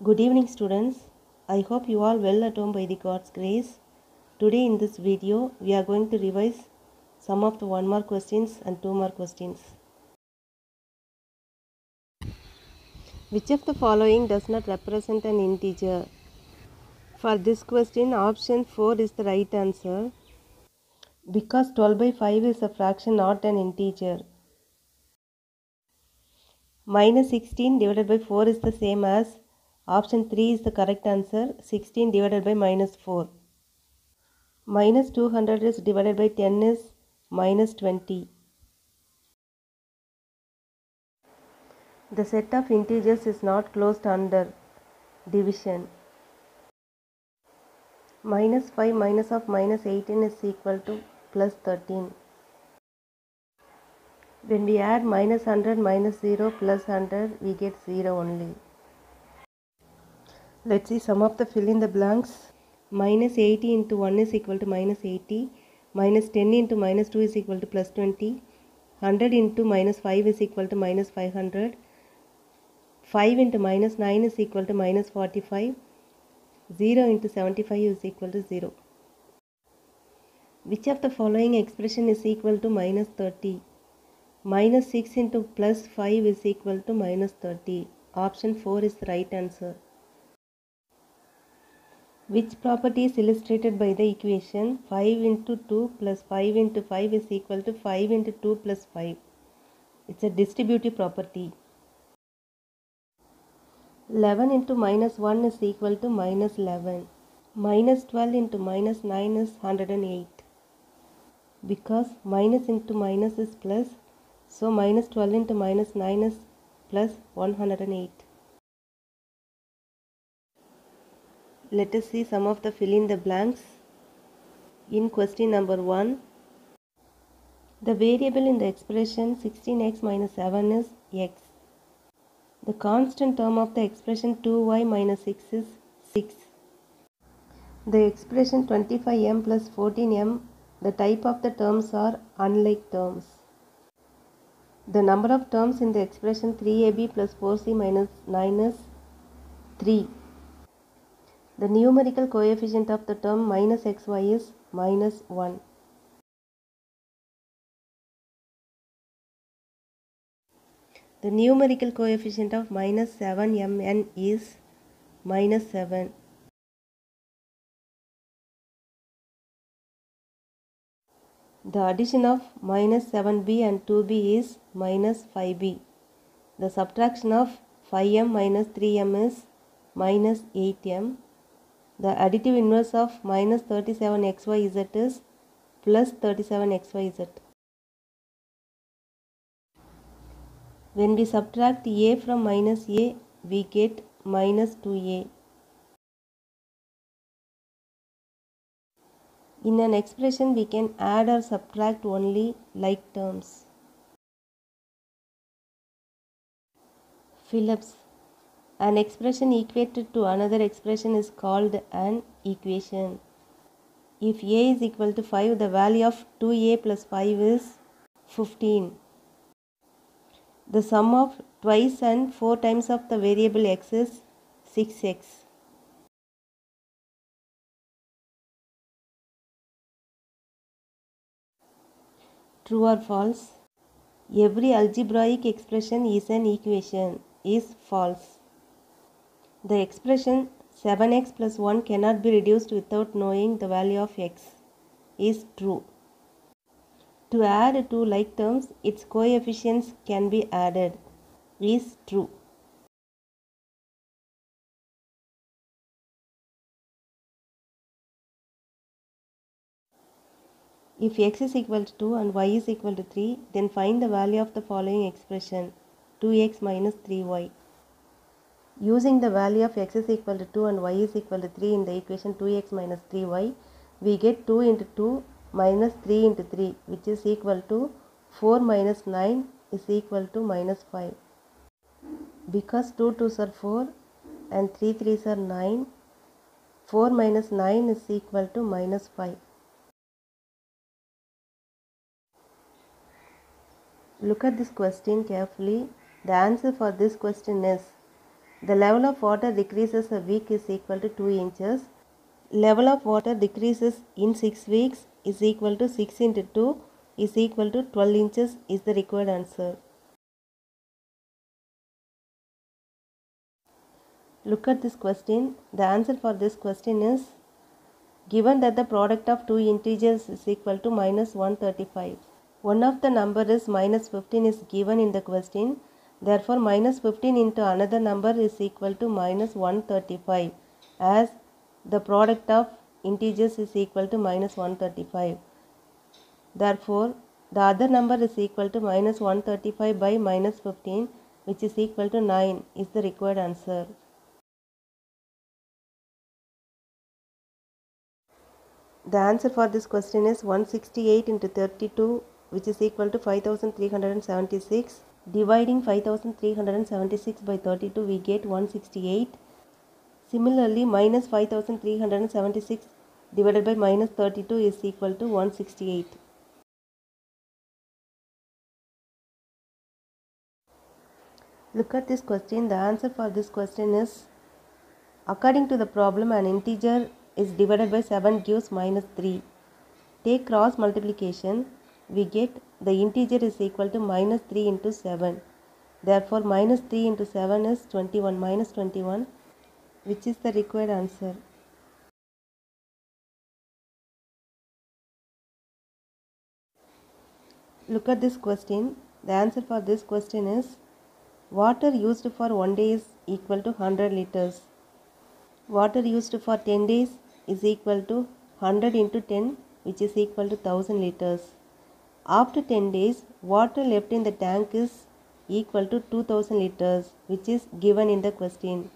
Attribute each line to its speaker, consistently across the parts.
Speaker 1: Good evening students. I hope you all well at home by the God's grace. Today in this video we are going to revise some of the 1 mark questions and 2 mark questions. Which of the following does not represent an integer? For this question option 4 is the right answer because 12 by 5 is a fraction, not an integer. Minus 16 divided by 4 is the same as option 3 is the correct answer, 16 divided by minus 4. Minus 200 is divided by 10 is minus 20. The set of integers is not closed under division. Minus 5 minus of minus 18 is equal to plus 13. When we add minus 100 minus 0 plus 100, we get 0 only. Let's see some of the fill in the blanks. Minus 80 into 1 is equal to minus 80. Minus 10 into minus 2 is equal to plus 20. 100 into minus 5 is equal to minus 500. 5 into minus 9 is equal to minus 45. 0 into 75 is equal to 0. Which of the following expression is equal to minus 30? Minus 6 into plus 5 is equal to minus 30. Option 4 is the right answer. Which property is illustrated by the equation 5 into 2 plus 5 into 5 is equal to 5 into 2 plus 5? It's a distributive property. 11 into minus 1 is equal to minus 11. Minus 12 into minus 9 is 108. Because minus into minus is plus, so minus 12 into minus 9 is plus 108. Let us see some of the fill in the blanks. In question number 1, the variable in the expression 16x minus 7 is x. The constant term of the expression 2y minus 6 is 6. The expression 25m plus 14m, the type of the terms are unlike terms. The number of terms in the expression 3ab plus 4c minus 9 is 3. The numerical coefficient of the term minus xy is minus 1. The numerical coefficient of minus 7mn is minus 7. The addition of minus 7b and 2b is minus 5b. The subtraction of 5m minus 3m is minus 8m. The additive inverse of minus 37xyz is plus 37xyz. When we subtract a from minus a, we get minus 2a. In an expression, we can add or subtract only like terms. Fill-ups. An expression equated to another expression is called an equation. If a is equal to 5, the value of 2a plus 5 is 15. The sum of twice and 4 times of the variable x is 6x. True or false? Every algebraic expression is an equation is false. The expression 7x plus 1 cannot be reduced without knowing the value of x is true. To add two like terms, its coefficients can be added is true. If x is equal to 2 and y is equal to 3, then find the value of the following expression 2x minus 3y. Using the value of x is equal to 2 and y is equal to 3 in the equation 2x minus 3y, we get 2 into 2 minus 3 into 3, which is equal to 4 minus 9 is equal to minus 5. Because 2 2s are 4 and 3 3s are 9, 4 minus 9 is equal to minus 5. Look at this question carefully. The answer for this question is The level of water decreases a week is equal to 2 inches. Level of water decreases in 6 weeks is equal to 6 into 2 is equal to 12 inches is the required answer. Look at this question. The answer for this question is given that the product of two integers is equal to minus 135. One of the number is minus 15 is given in the question. Therefore, minus 15 into another number is equal to minus 135 as the product of integers is equal to minus 135. Therefore, the other number is equal to minus 135 by minus 15 which is equal to 9 is the required answer. The answer for this question is 168 into 32 which is equal to 5376. Dividing 5376 by 32 we get 168. Similarly, minus 5376 divided by minus 32 is equal to 168. Look at this question. The answer for this question is according to the problem an integer is divided by 7 gives minus 3. Take cross multiplication. We get the integer is equal to minus 3 into 7. Therefore, minus 3 into 7 is 21 minus 21 which is the required answer. Look at this question. The answer for this question is water used for 1 day is equal to 100 liters. Water used for 10 days is equal to 100 into 10 which is equal to 1000 liters. After 10 days, water left in the tank is equal to 2000 liters which is given in the question.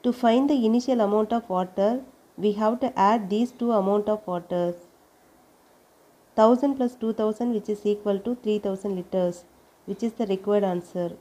Speaker 1: To find the initial amount of water, we have to add these two amount of waters. 1000 plus 2000 which is equal to 3000 liters which is the required answer.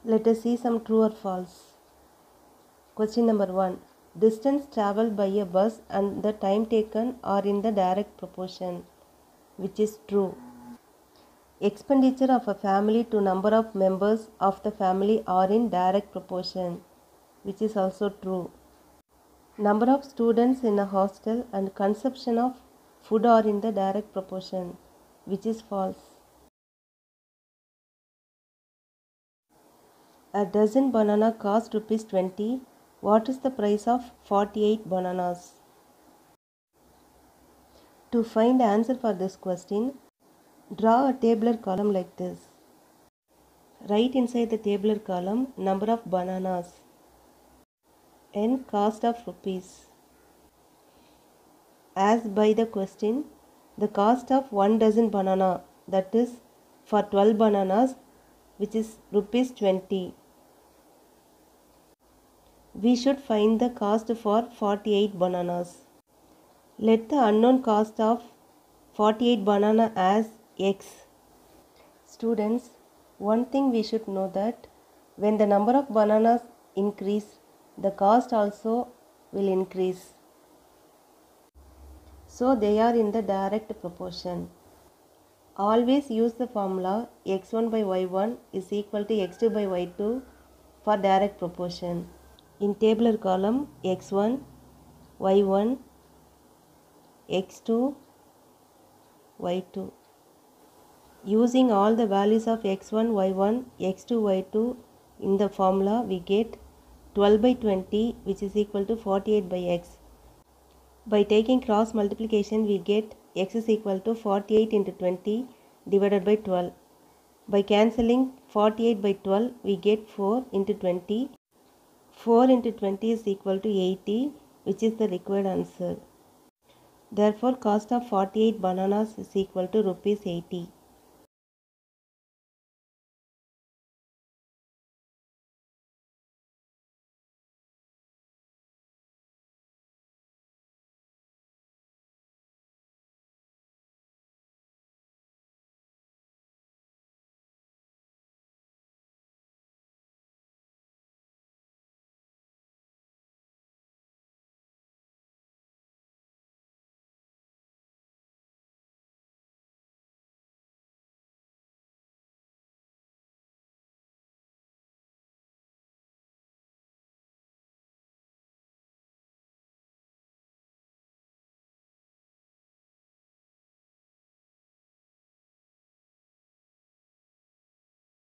Speaker 1: Let us see some true or false. Question number 1. Distance travelled by a bus and the time taken are in the direct proportion, which is true. Expenditure of a family to number of members of the family are in direct proportion, which is also true. Number of students in a hostel and consumption of food are in the direct proportion, which is false. A dozen banana cost rupees 20. What is the price of 48 bananas? To find the answer for this question, draw a tabular column like this. Write inside the tabular column number of bananas and cost of rupees. As by the question, the cost of 1 dozen banana, that is for 12 bananas, which is rupees 20. We should find the cost for 48 bananas. Let the unknown cost of 48 banana as x. Students, one thing we should know that when the number of bananas increase, the cost also will increase. So they are in the direct proportion. Always use the formula x1 by y1 is equal to x2 by y2 for direct proportion. In tabular column x1, y1, x2, y2. Using all the values of x1, y1, x2, y2 in the formula we get 12 by 20 which is equal to 48 by x. By taking cross multiplication we get x is equal to 48 into 20 divided by 12. By cancelling 48 by 12 we get 4 into 20. 4 into 20 is equal to 80 which is the required answer. Therefore, cost of 48 bananas is equal to rupees 80.